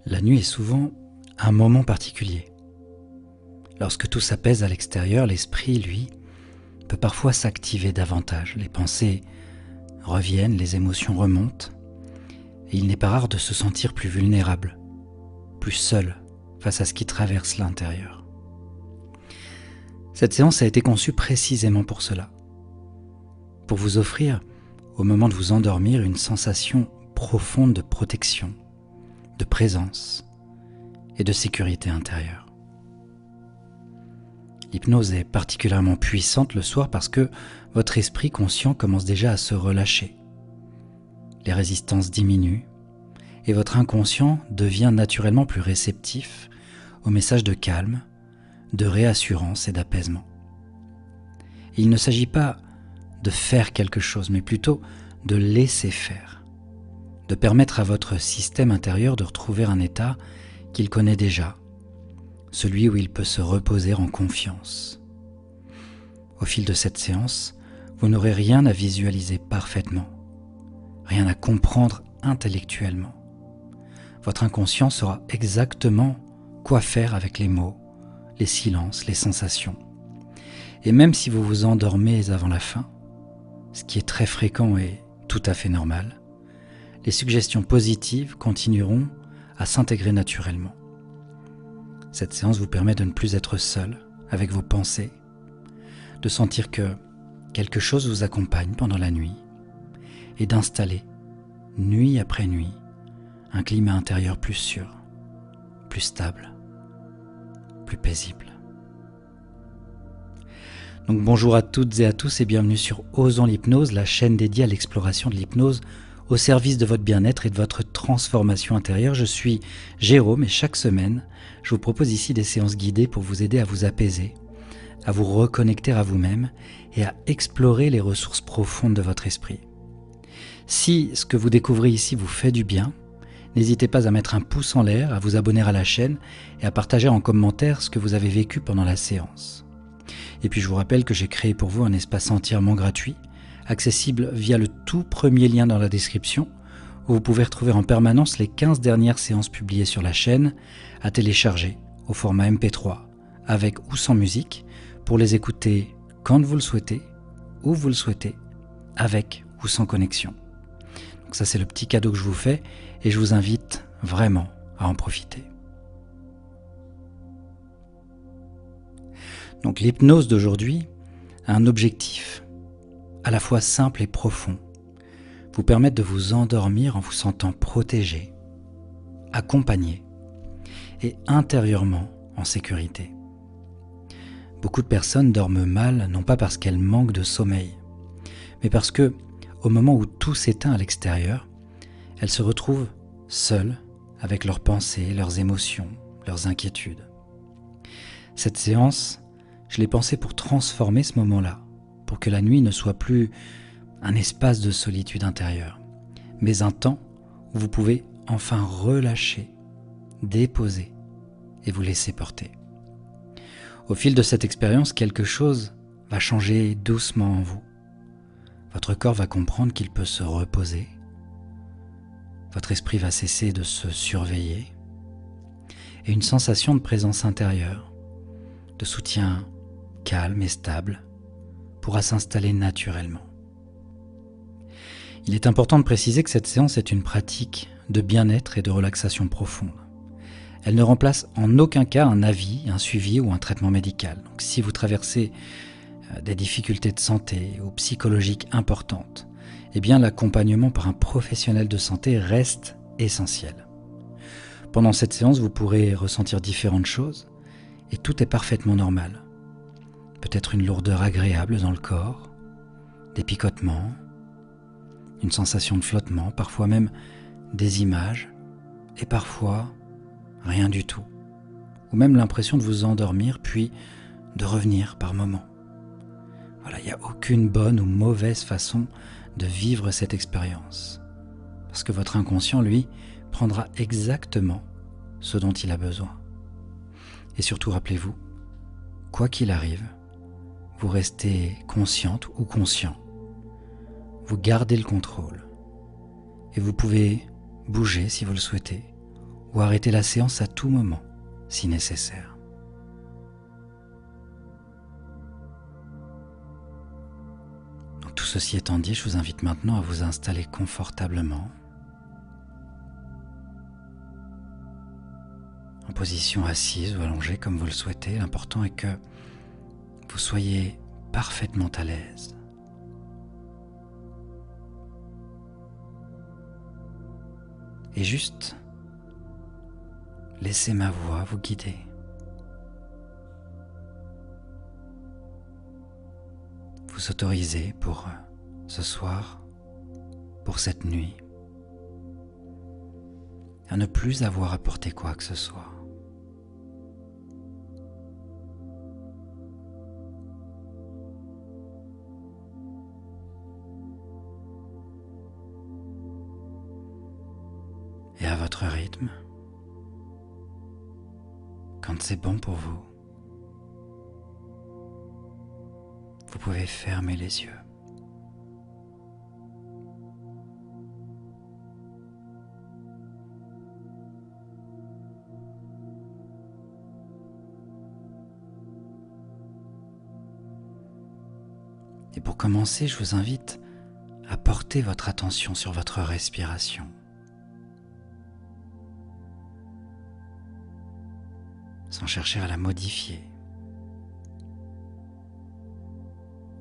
La nuit est souvent un moment particulier. Lorsque tout s'apaise à l'extérieur, l'esprit, lui, peut parfois s'activer davantage. Les pensées reviennent, les émotions remontent, et il n'est pas rare de se sentir plus vulnérable, plus seul face à ce qui traverse l'intérieur. Cette séance a été conçue précisément pour cela, pour vous offrir, au moment de vous endormir, une sensation profonde de protection, de présence et de sécurité intérieure. L'hypnose est particulièrement puissante le soir parce que votre esprit conscient commence déjà à se relâcher. Les résistances diminuent et votre inconscient devient naturellement plus réceptif aux messages de calme, de réassurance et d'apaisement. Il ne s'agit pas de faire quelque chose, mais plutôt de laisser faire, de permettre à votre système intérieur de retrouver un état qu'il connaît déjà, celui où il peut se reposer en confiance. Au fil de cette séance, vous n'aurez rien à visualiser parfaitement, rien à comprendre intellectuellement. Votre inconscient saura exactement quoi faire avec les mots, les silences, les sensations. Et même si vous vous endormez avant la fin, ce qui est très fréquent et tout à fait normal, les suggestions positives continueront à s'intégrer naturellement. Cette séance vous permet de ne plus être seul avec vos pensées, de sentir que quelque chose vous accompagne pendant la nuit et d'installer, nuit après nuit, un climat intérieur plus sûr, plus stable, plus paisible. Donc bonjour à toutes et à tous et bienvenue sur Osons l'hypnose, la chaîne dédiée à l'exploration de l'hypnose au service de votre bien-être et de votre transformation intérieure. Je suis Jérôme et chaque semaine, je vous propose ici des séances guidées pour vous aider à vous apaiser, à vous reconnecter à vous-même et à explorer les ressources profondes de votre esprit. Si ce que vous découvrez ici vous fait du bien, n'hésitez pas à mettre un pouce en l'air, à vous abonner à la chaîne et à partager en commentaire ce que vous avez vécu pendant la séance. Et puis je vous rappelle que j'ai créé pour vous un espace entièrement gratuit, accessible via le tout premier lien dans la description, où vous pouvez retrouver en permanence les 15 dernières séances publiées sur la chaîne, à télécharger au format MP3, avec ou sans musique, pour les écouter quand vous le souhaitez, où vous le souhaitez, avec ou sans connexion. Donc ça c'est le petit cadeau que je vous fais, et je vous invite vraiment à en profiter. Donc l'hypnose d'aujourd'hui a un objectif à la fois simple et profond, vous permettre de vous endormir en vous sentant protégé, accompagné et intérieurement en sécurité. Beaucoup de personnes dorment mal, non pas parce qu'elles manquent de sommeil, mais parce que, au moment où tout s'éteint à l'extérieur, elles se retrouvent seules avec leurs pensées, leurs émotions, leurs inquiétudes. Cette séance, je l'ai pensée pour transformer ce moment-là, pour que la nuit ne soit plus un espace de solitude intérieure, mais un temps où vous pouvez enfin relâcher, déposer et vous laisser porter. Au fil de cette expérience, quelque chose va changer doucement en vous. Votre corps va comprendre qu'il peut se reposer, votre esprit va cesser de se surveiller, et une sensation de présence intérieure, de soutien calme et stable, pourra s'installer naturellement. Il est important de préciser que cette séance est une pratique de bien-être et de relaxation profonde. Elle ne remplace en aucun cas un avis, un suivi ou un traitement médical. Donc, si vous traversez des difficultés de santé ou psychologiques importantes, eh bien l'accompagnement par un professionnel de santé reste essentiel. Pendant cette séance, vous pourrez ressentir différentes choses et tout est parfaitement normal. Peut-être une lourdeur agréable dans le corps, des picotements, une sensation de flottement, parfois même des images, et parfois rien du tout, ou même l'impression de vous endormir puis de revenir par moments. Voilà, il n'y a aucune bonne ou mauvaise façon de vivre cette expérience, parce que votre inconscient, lui, prendra exactement ce dont il a besoin. Et surtout, rappelez-vous, quoi qu'il arrive, vous restez consciente ou conscient. Vous gardez le contrôle et vous pouvez bouger si vous le souhaitez ou arrêter la séance à tout moment, si nécessaire. Donc, tout ceci étant dit, je vous invite maintenant à vous installer confortablement, en position assise ou allongée comme vous le souhaitez. L'important est que vous soyez parfaitement à l'aise. Et juste laissez ma voix vous guider. Vous autorisez pour ce soir, pour cette nuit, à ne plus avoir à porter quoi que ce soit. Et à votre rythme, quand c'est bon pour vous, vous pouvez fermer les yeux. Et pour commencer, je vous invite à porter votre attention sur votre respiration. Sans chercher à la modifier,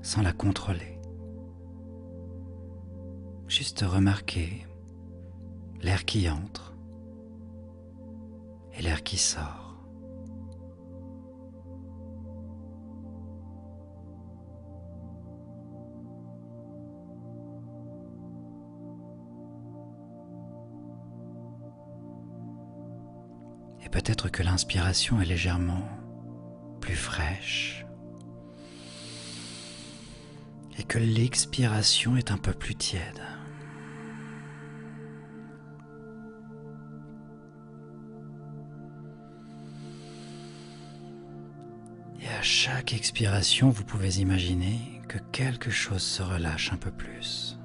sans la contrôler. Juste remarquer l'air qui entre et l'air qui sort. Et peut-être que l'inspiration est légèrement plus fraîche et que l'expiration est un peu plus tiède. Et à chaque expiration, vous pouvez imaginer que quelque chose se relâche un peu plus.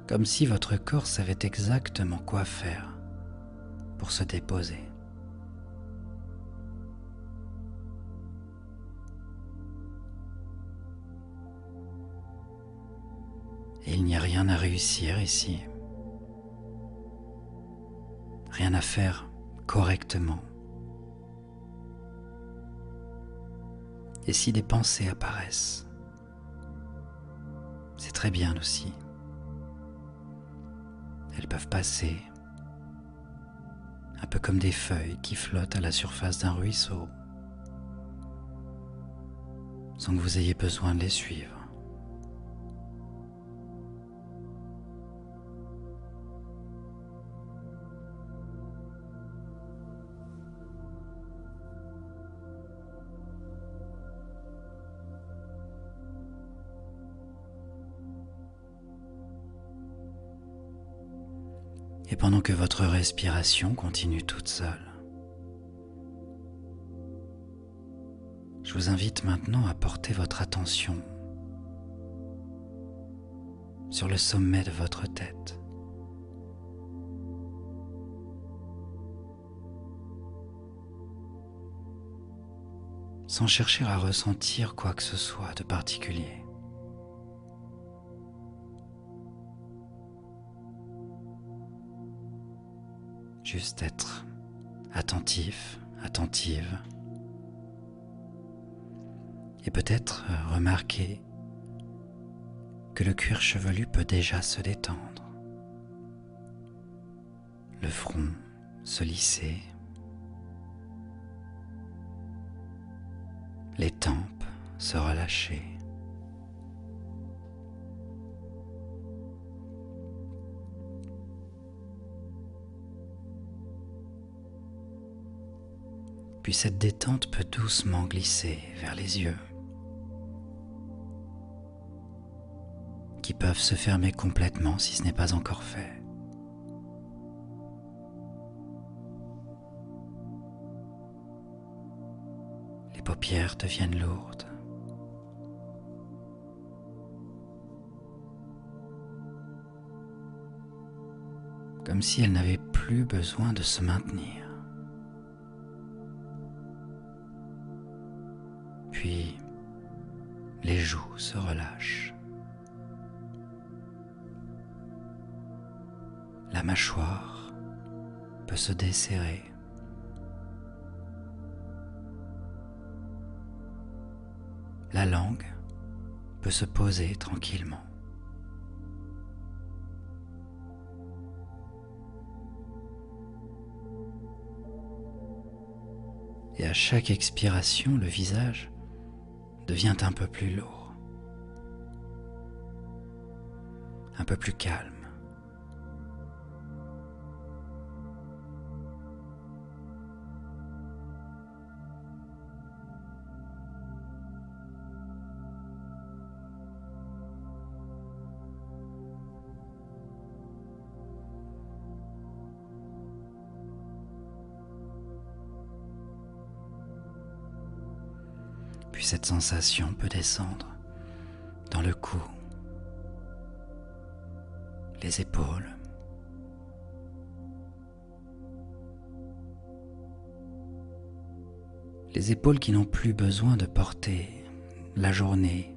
Comme si votre corps savait exactement quoi faire pour se déposer. Et il n'y a rien à réussir ici, rien à faire correctement. Et si des pensées apparaissent, c'est très bien aussi. Elles peuvent passer, un peu comme des feuilles qui flottent à la surface d'un ruisseau, sans que vous ayez besoin de les suivre. Et pendant que votre respiration continue toute seule, je vous invite maintenant à porter votre attention sur le sommet de votre tête. Sans chercher à ressentir quoi que ce soit de particulier. Juste être attentif, attentive, et peut-être remarquer que le cuir chevelu peut déjà se détendre, le front se lisser, les tempes se relâcher. Puis cette détente peut doucement glisser vers les yeux, qui peuvent se fermer complètement si ce n'est pas encore fait. Les paupières deviennent lourdes. comme si elle n'avait plus besoin de se maintenir. Puis, les joues se relâchent. La mâchoire peut se desserrer. La langue peut se poser tranquillement. Et à chaque expiration, le visage devient un peu plus lourd, un peu plus calme. Puis cette sensation peut descendre dans le cou, les épaules, qui n'ont plus besoin de porter la journée,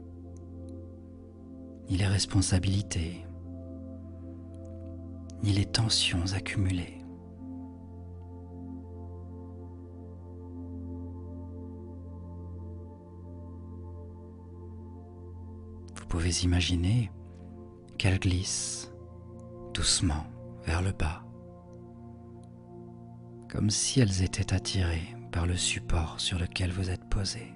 ni les responsabilités, ni les tensions accumulées. Vous pouvez imaginer qu'elles glissent doucement vers le bas, comme si elles étaient attirées par le support sur lequel vous êtes posé.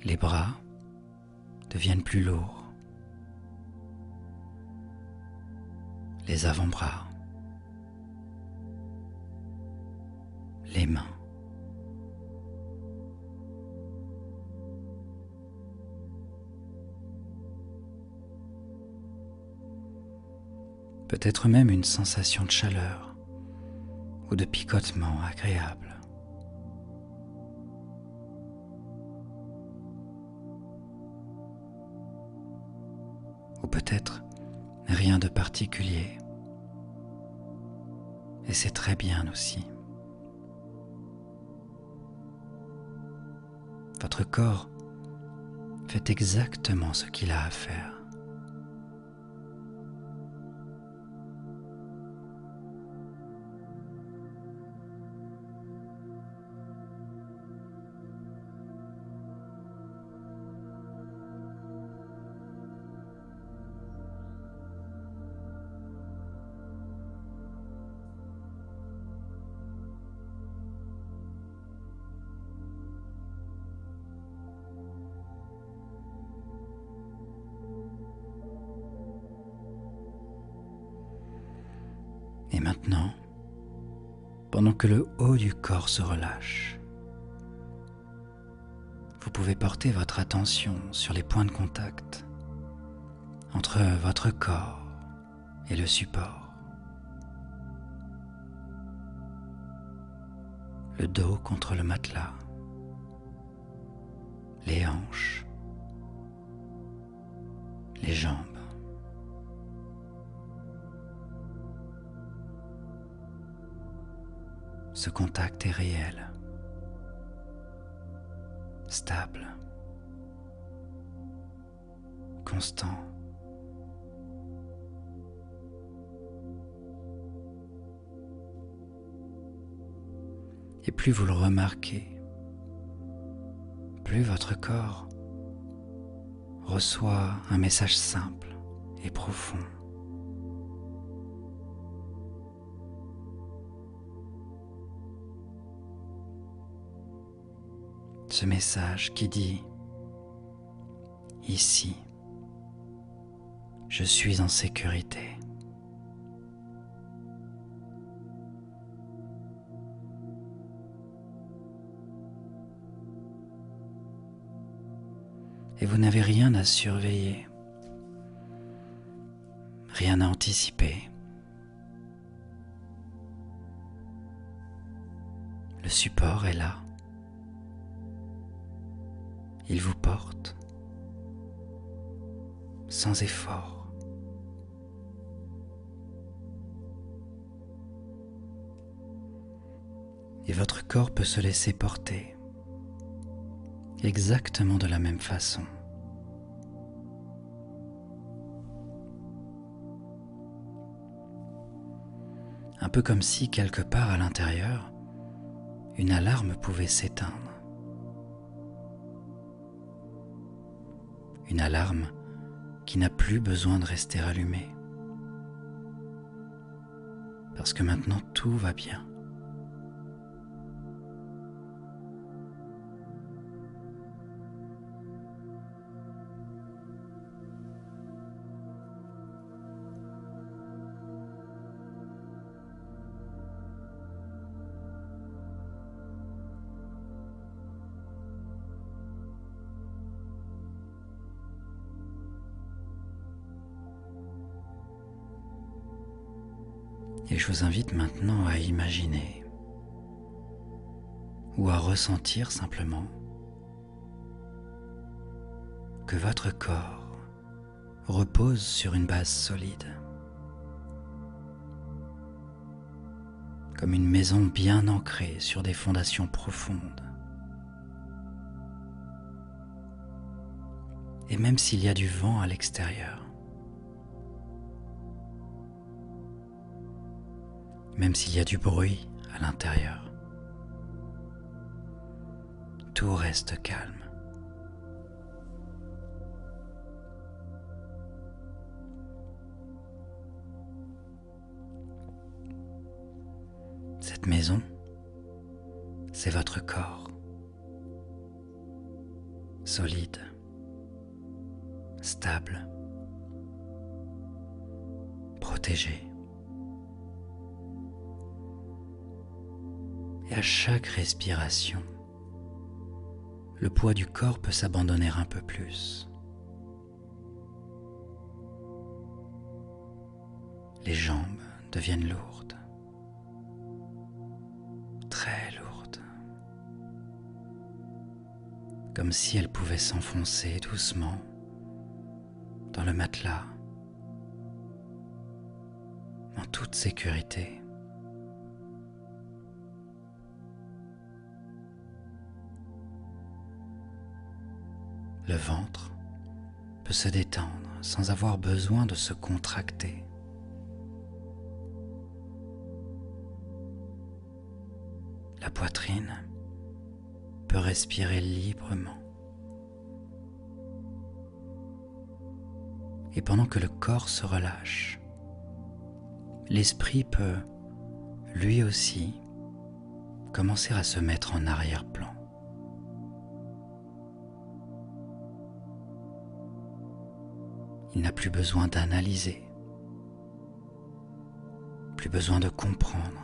Les bras deviennent plus lourds. Les avant-bras, les mains, peut-être même une sensation de chaleur ou de picotement agréable. Ou peut-être rien de particulier. Et c'est très bien aussi. Votre corps fait exactement ce qu'il a à faire. Et maintenant, pendant que le haut du corps se relâche, vous pouvez porter votre attention sur les points de contact entre votre corps et le support. Le dos contre le matelas, les hanches, les jambes. Ce contact est réel, stable, constant. Et plus vous le remarquez, plus votre corps reçoit un message simple et profond. Ce message qui dit « Ici, je suis en sécurité ». Et vous n'avez rien à surveiller, rien à anticiper. Le support est là. Il vous porte sans effort. Et votre corps peut se laisser porter exactement de la même façon. Un peu comme si, quelque part à l'intérieur, une alarme pouvait s'éteindre. Une alarme qui n'a plus besoin de rester allumée. Parce que maintenant tout va bien. Et je vous invite maintenant à imaginer ou à ressentir simplement que votre corps repose sur une base solide, comme une maison bien ancrée sur des fondations profondes. Et même s'il y a du vent à l'extérieur, même s'il y a du bruit à l'intérieur, tout reste calme. Cette maison, c'est votre corps, solide, stable, protégé. Et à chaque respiration, le poids du corps peut s'abandonner un peu plus. Les jambes deviennent lourdes, très lourdes, comme si elles pouvaient s'enfoncer doucement dans le matelas, en toute sécurité. Le ventre peut se détendre sans avoir besoin de se contracter. La poitrine peut respirer librement. Et pendant que le corps se relâche, l'esprit peut, lui aussi, commencer à se mettre en arrière-plan. Il n'a plus besoin d'analyser, plus besoin de comprendre.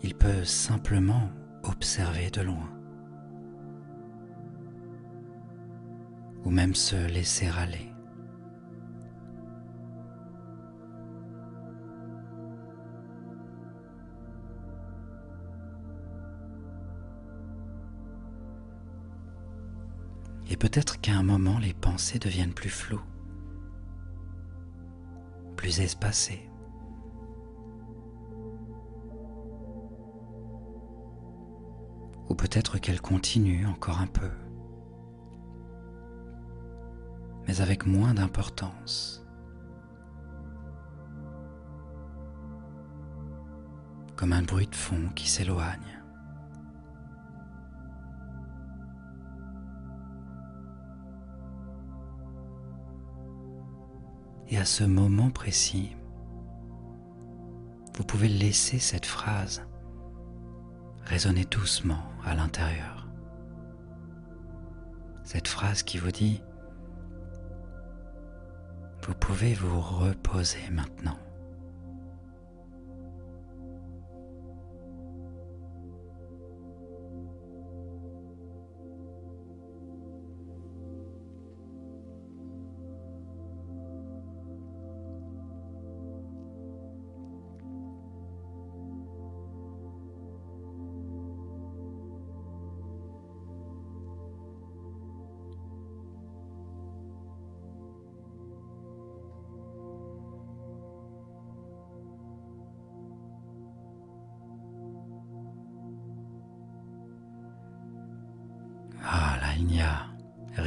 Il peut simplement observer de loin, ou même se laisser aller. Et peut-être qu'à un moment, les pensées deviennent plus floues, plus espacées. Ou peut-être qu'elles continuent encore un peu, mais avec moins d'importance. Comme un bruit de fond qui s'éloigne. Et à ce moment précis, vous pouvez laisser cette phrase résonner doucement à l'intérieur. Cette phrase qui vous dit « Vous pouvez vous reposer maintenant ».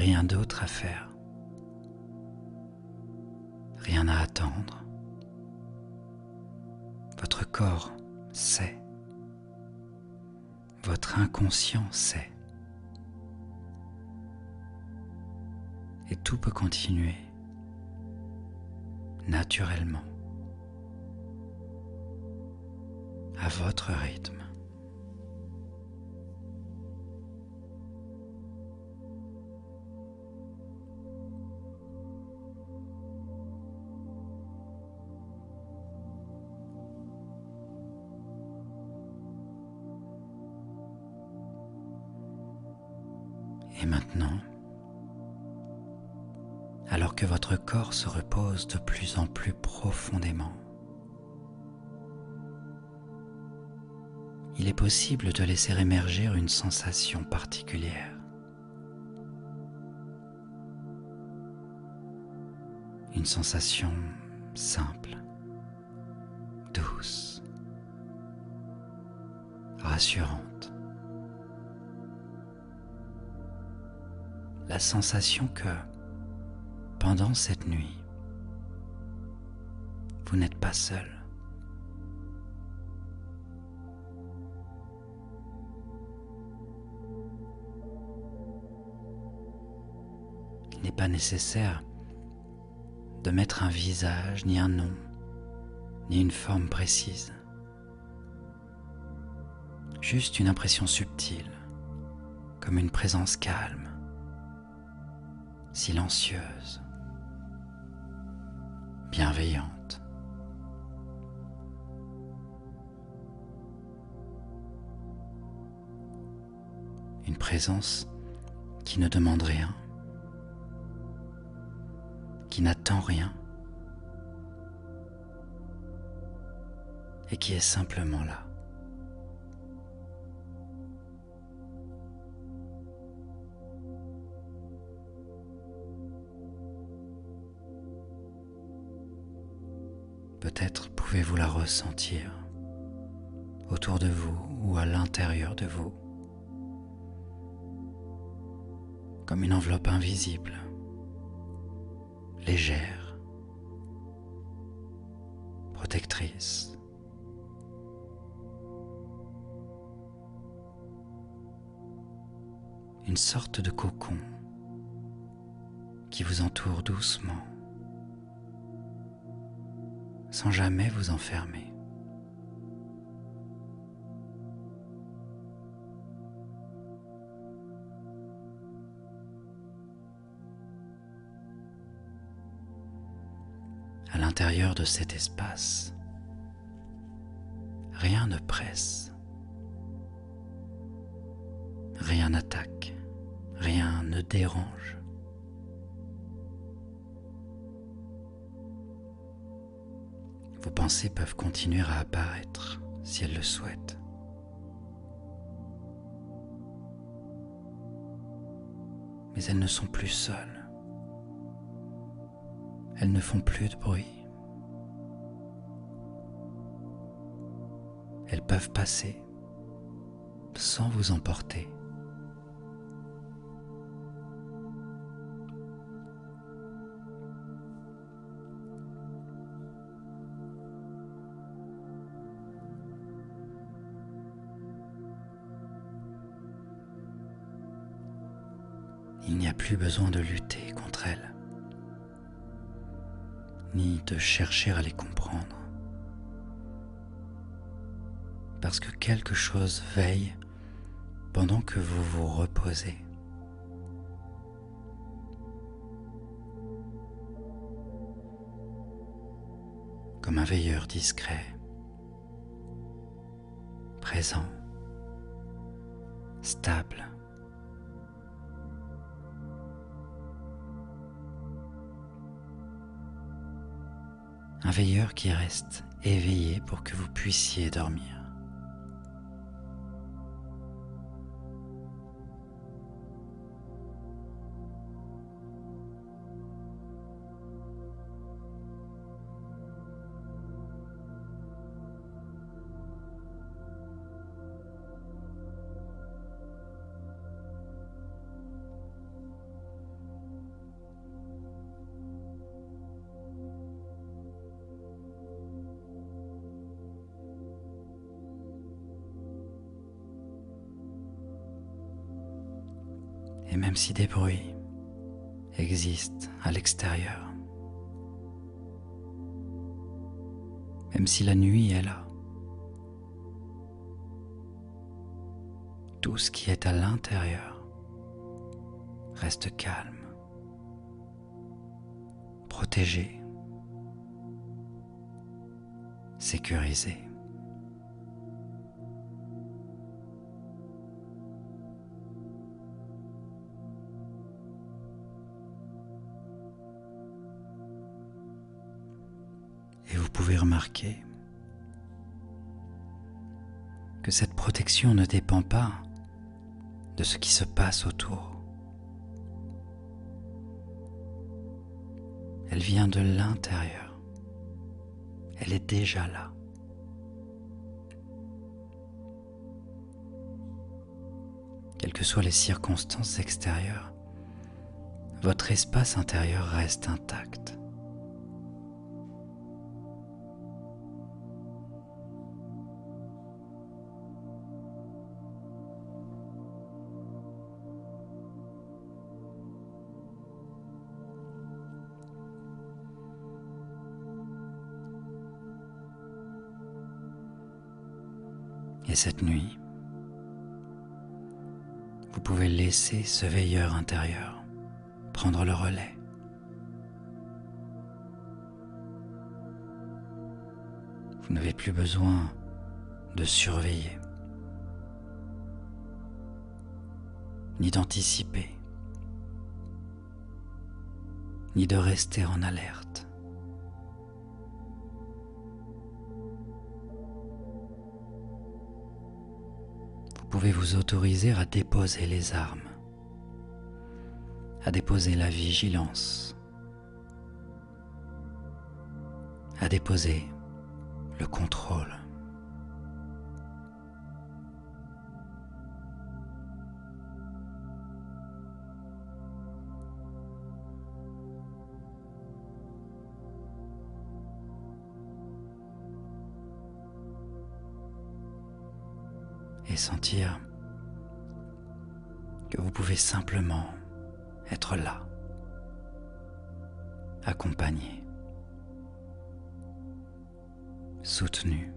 rien d'autre à faire. Rien à attendre. Votre corps sait. Votre inconscient sait. Et tout peut continuer naturellement, à votre rythme. Et maintenant, alors que votre corps se repose de plus en plus profondément, il est possible de laisser émerger une sensation particulière. Une sensation simple, douce, rassurante. La sensation que, pendant cette nuit, vous n'êtes pas seul. Il n'est pas nécessaire de mettre un visage, ni un nom, ni une forme précise. Juste une impression subtile, comme une présence calme, silencieuse, bienveillante. Une présence qui ne demande rien, qui n'attend rien et qui est simplement là. Peut-être pouvez-vous la ressentir autour de vous ou à l'intérieur de vous, comme une enveloppe invisible, légère, protectrice. Une sorte de cocon qui vous entoure doucement, sans jamais vous enfermer. À l'intérieur de cet espace, rien ne presse, rien n'attaque, rien ne dérange. Vos pensées peuvent continuer à apparaître si elles le souhaitent. Mais elles ne sont plus seules. Elles ne font plus de bruit. Elles peuvent passer sans vous emporter. Il n'y a plus besoin de lutter contre elles, ni de chercher à les comprendre, parce que quelque chose veille pendant que vous vous reposez. Comme un veilleur discret, présent, stable. Un veilleur qui reste éveillé pour que vous puissiez dormir. Et même si des bruits existent à l'extérieur, même si la nuit est là, tout ce qui est à l'intérieur reste calme, protégé, sécurisé. Et vous pouvez remarquer que cette protection ne dépend pas de ce qui se passe autour. Elle vient de l'intérieur. Elle est déjà là. Quelles que soient les circonstances extérieures, votre espace intérieur reste intact. Et cette nuit, vous pouvez laisser ce veilleur intérieur prendre le relais. Vous n'avez plus besoin de surveiller, ni d'anticiper, ni de rester en alerte. Vous pouvez vous autoriser à déposer les armes, à déposer la vigilance, à déposer le contrôle. Et sentir que vous pouvez simplement être là, accompagné, soutenu,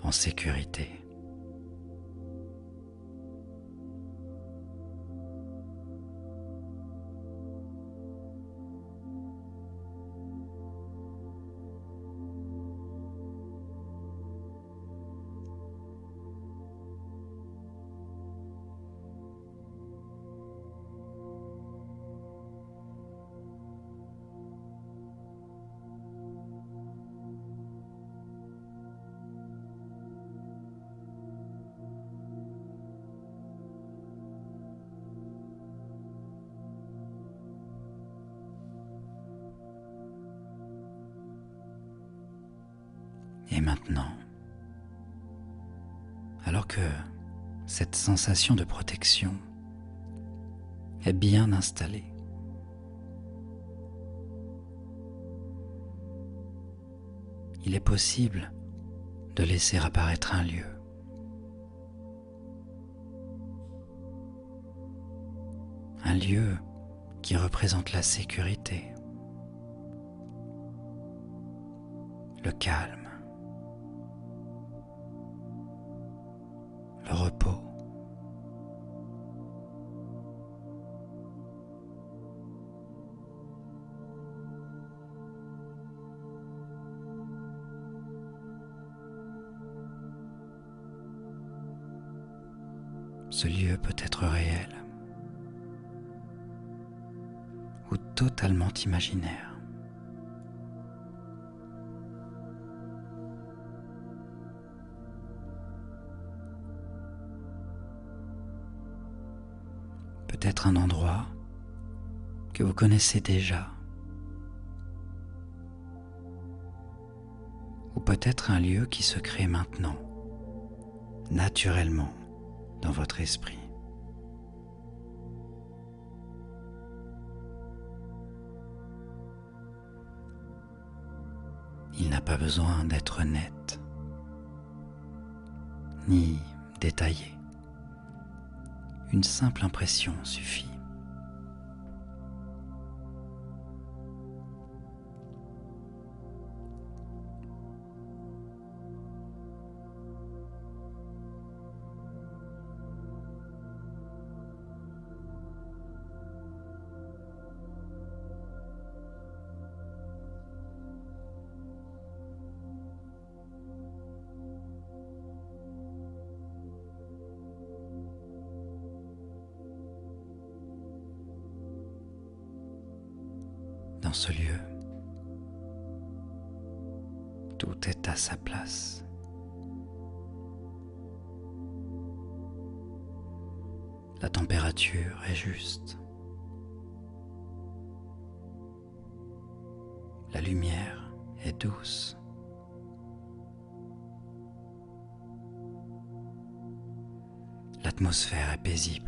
en sécurité. Et maintenant, alors que cette sensation de protection est bien installée, il est possible de laisser apparaître un lieu. Un lieu qui représente la sécurité, le calme, le repos. Ce lieu peut être réel ou totalement imaginaire. Peut-être un endroit que vous connaissez déjà, ou peut-être un lieu qui se crée maintenant, naturellement, dans votre esprit. Il n'a pas besoin d'être net, ni détaillée. Une simple impression suffit. Dans ce lieu, tout est à sa place. La température est juste. La lumière est douce. L'atmosphère est paisible.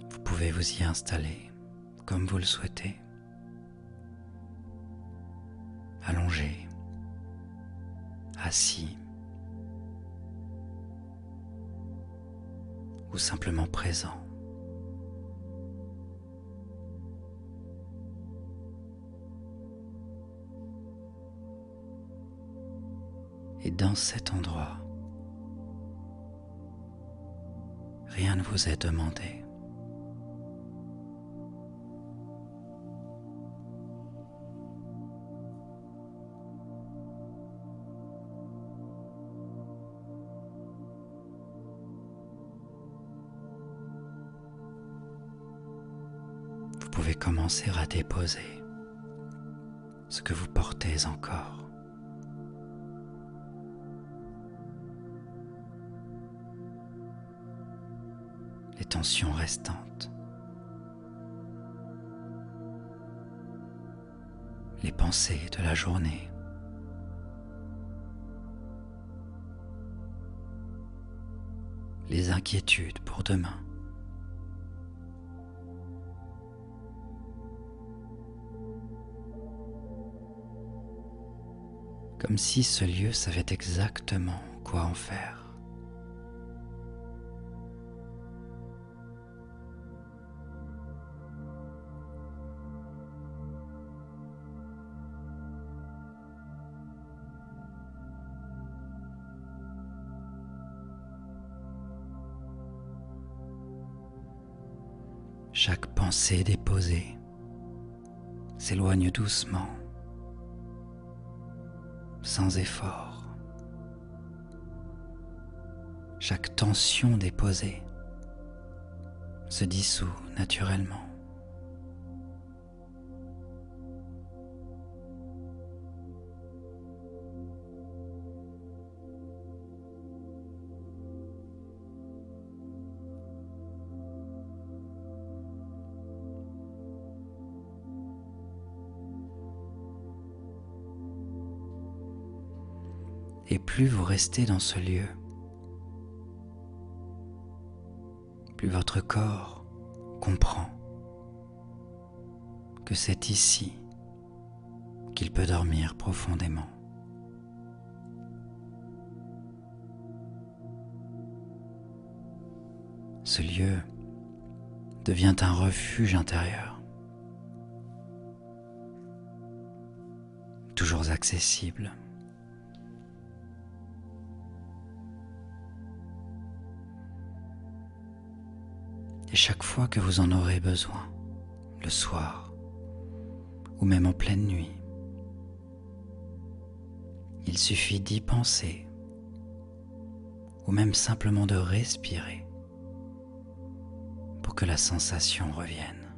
Vous pouvez vous y installer comme vous le souhaitez, allongé, assis ou simplement présent. Et dans cet endroit, rien ne vous est demandé. Vous pouvez commencer à déposer ce que vous portez encore. Les tensions restantes, les pensées de la journée, les inquiétudes pour demain. Comme si ce lieu savait exactement quoi en faire. Chaque pensée déposée s'éloigne doucement, sans effort. Chaque tension déposée se dissout naturellement. Et plus vous restez dans ce lieu, plus votre corps comprend que c'est ici qu'il peut dormir profondément. Ce lieu devient un refuge intérieur, toujours accessible. Et chaque fois que vous en aurez besoin, le soir ou même en pleine nuit, il suffit d'y penser ou même simplement de respirer pour que la sensation revienne.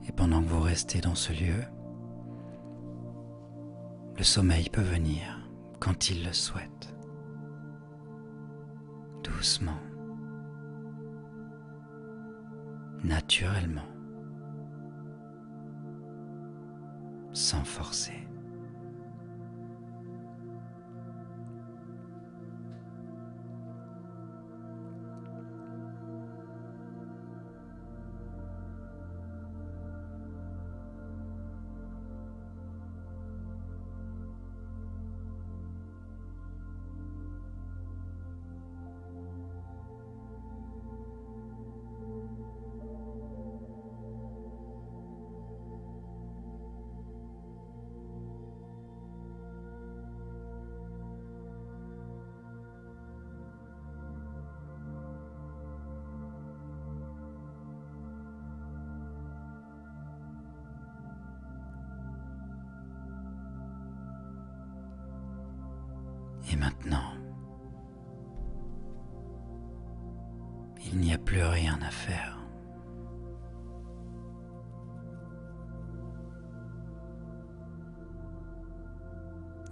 Et pendant que vous restez dans ce lieu, le sommeil peut venir quand il le souhaite, doucement, naturellement, sans forcer. maintenant, il n'y a plus rien à faire.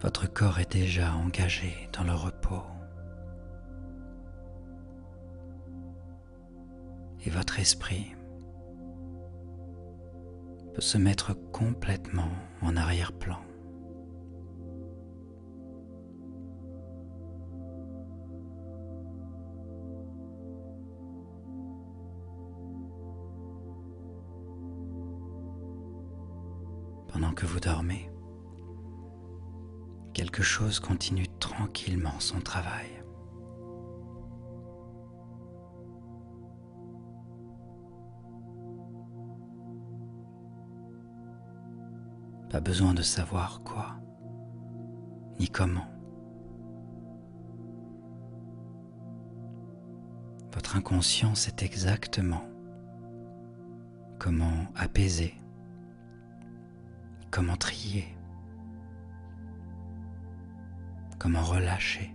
Votre corps est déjà engagé dans le repos. Et votre esprit peut se mettre complètement en arrière-plan. Pendant que vous dormez, quelque chose continue tranquillement son travail. Pas besoin de savoir quoi, ni comment. Votre inconscient sait exactement comment apaiser, comment trier, comment relâcher.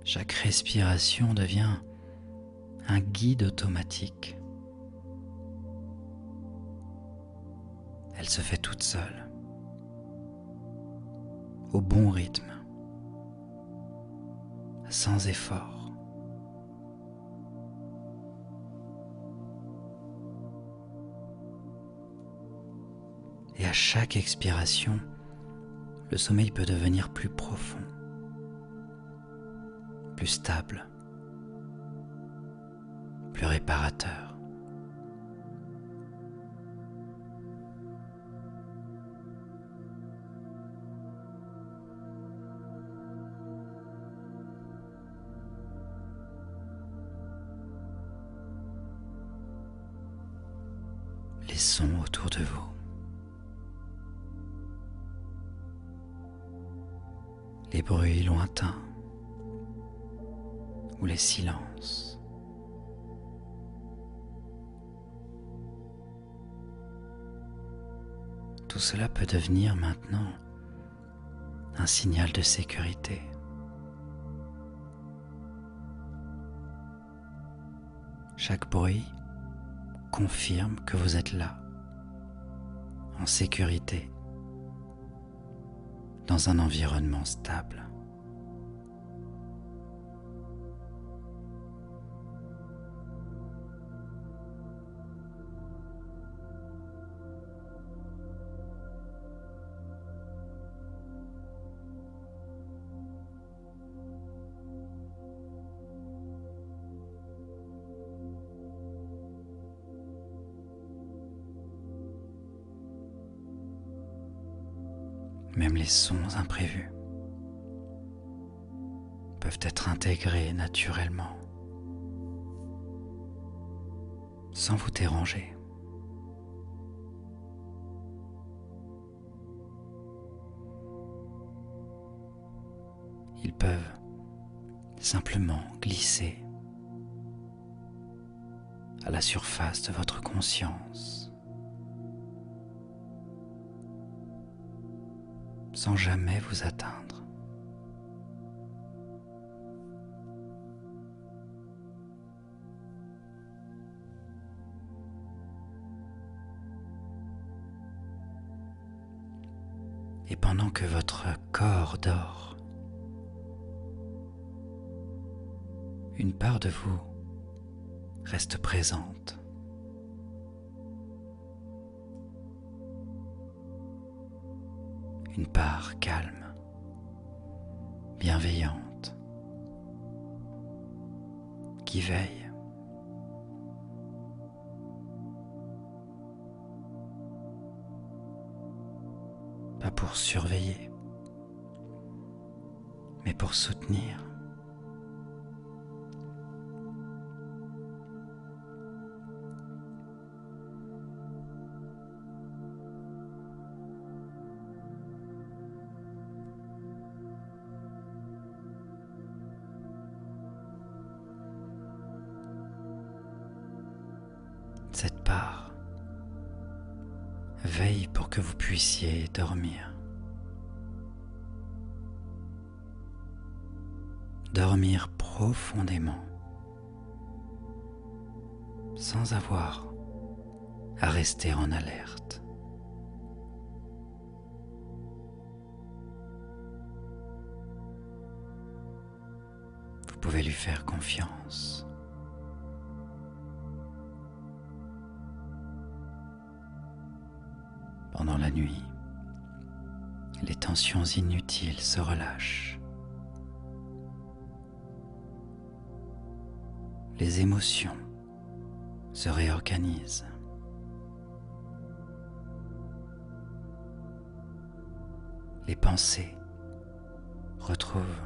Chaque respiration devient un guide automatique. Elle se fait toute seule, au bon rythme, sans effort. Et à chaque expiration, le sommeil peut devenir plus profond, plus stable, plus réparateur. Les sons autour de vous, les bruits lointains ou les silences. Tout cela peut devenir maintenant un signal de sécurité. Chaque bruit confirme que vous êtes là, en sécurité, dans un environnement stable. Même les sons imprévus peuvent être intégrés naturellement, sans vous déranger. Ils peuvent simplement glisser à la surface de votre conscience, sans jamais vous atteindre. Et pendant que votre corps dort, une part de vous reste présente. Une part calme, bienveillante, qui veille. Pas pour surveiller, mais pour soutenir. cette part veille pour que vous puissiez dormir. Dormir profondément, sans avoir à rester en alerte. Vous pouvez lui faire confiance. Pendant la nuit, les tensions inutiles se relâchent. Les émotions se réorganisent. Les pensées retrouvent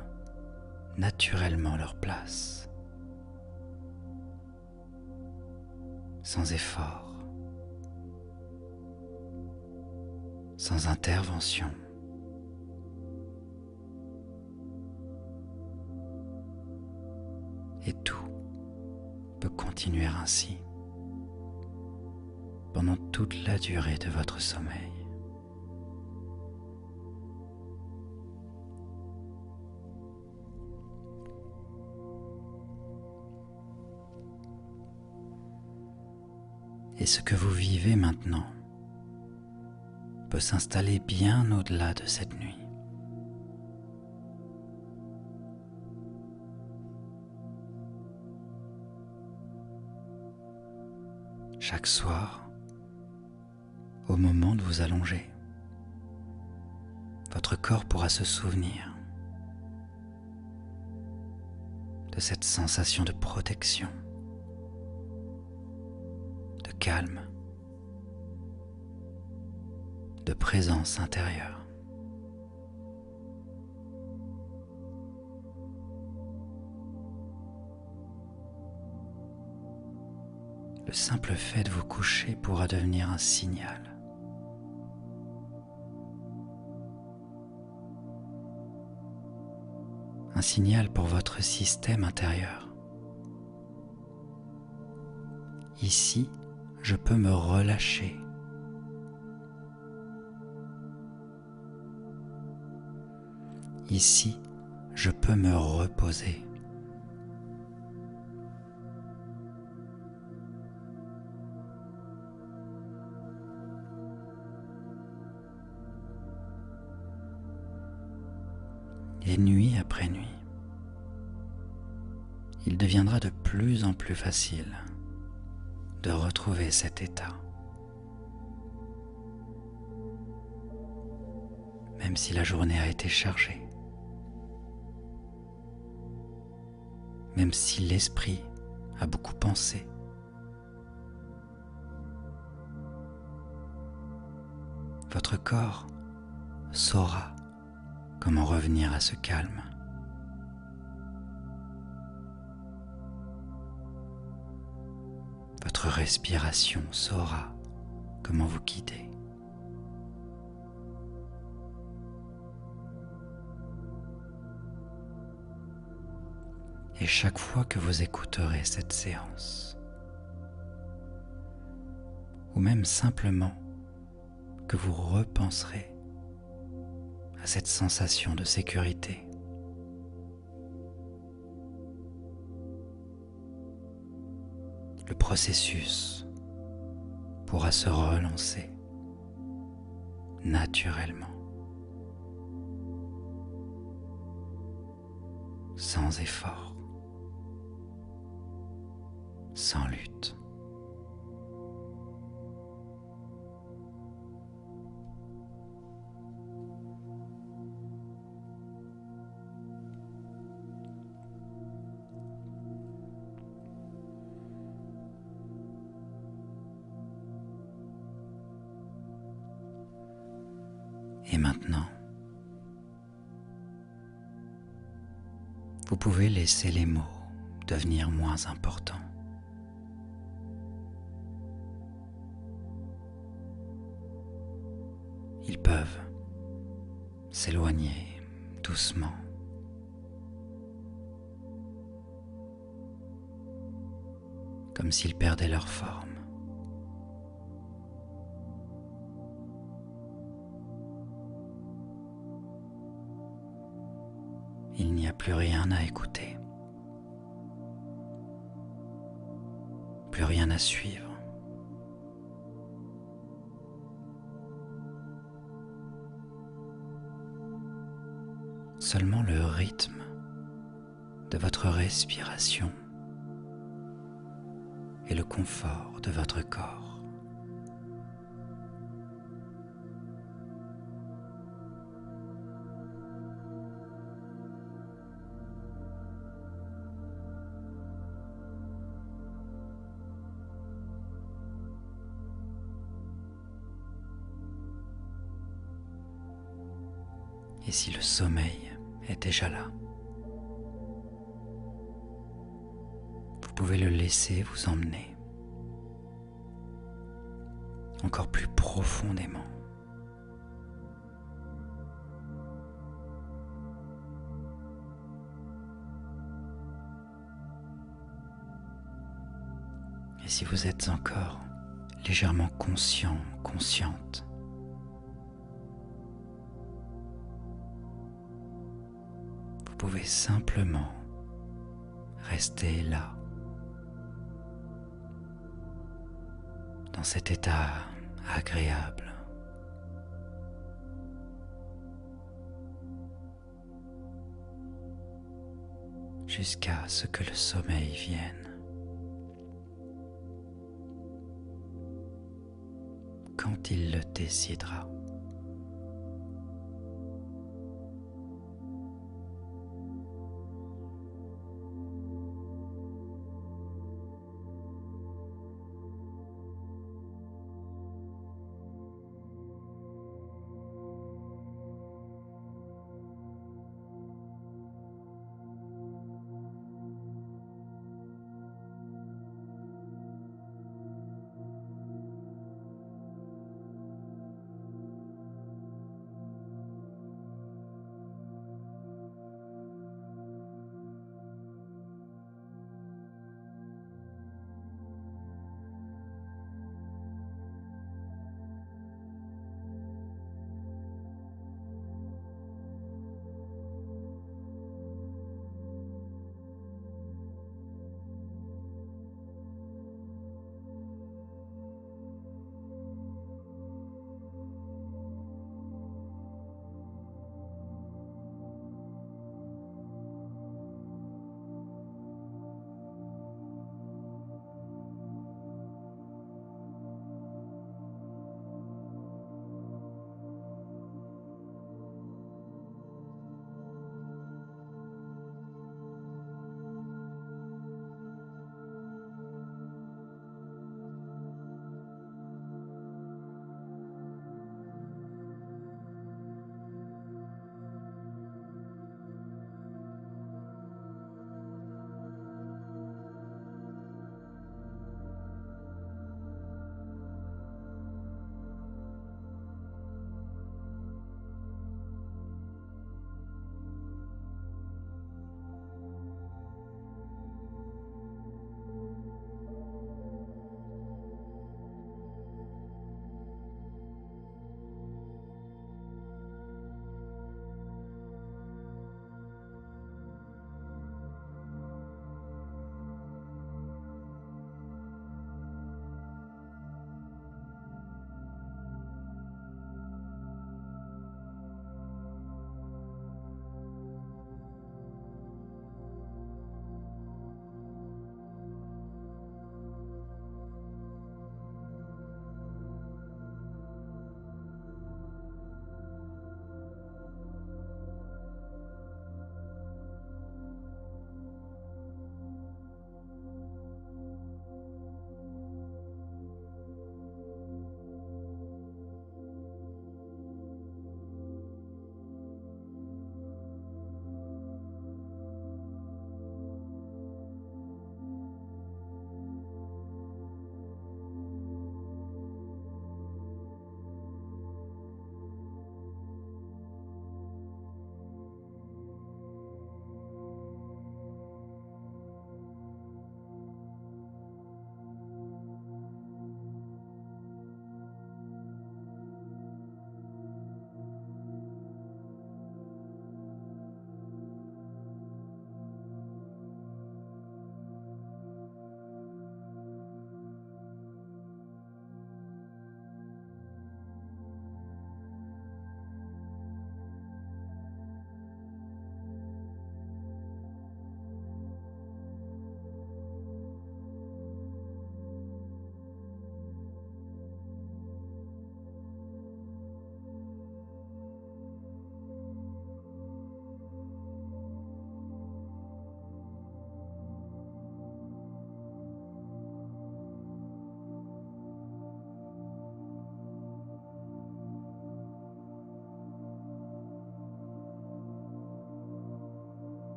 naturellement leur place, sans effort, sans intervention. Et tout peut continuer ainsi pendant toute la durée de votre sommeil. Et ce que vous vivez maintenant peut s'installer bien au-delà de cette nuit. Chaque soir, au moment de vous allonger, votre corps pourra se souvenir de cette sensation de protection, de calme, de présence intérieure. Le simple fait de vous coucher pourra devenir un signal. Un signal pour votre système intérieur. Ici, je peux me relâcher. Ici, je peux me reposer. Et nuit après nuit, il deviendra de plus en plus facile de retrouver cet état. Même si la journée a été chargée, même si l'esprit a beaucoup pensé, votre corps saura comment revenir à ce calme. Votre respiration saura comment vous guider. Et chaque fois que vous écouterez cette séance, ou même simplement que vous repenserez à cette sensation de sécurité, le processus pourra se relancer naturellement, sans effort, sans lutte. Et maintenant, vous pouvez laisser les mots devenir moins importants. Ils peuvent s'éloigner doucement, comme s'ils perdaient leur forme. il n'y a plus rien à écouter, plus rien à suivre. Seulement le rythme de votre respiration et le confort de votre corps. Et si le sommeil est déjà là, vous pouvez le laisser vous emmener encore plus profondément. Et si vous êtes encore légèrement conscient, consciente, vous pouvez simplement rester là, dans cet état agréable. Jusqu'à ce que le sommeil vienne. Quand il le décidera.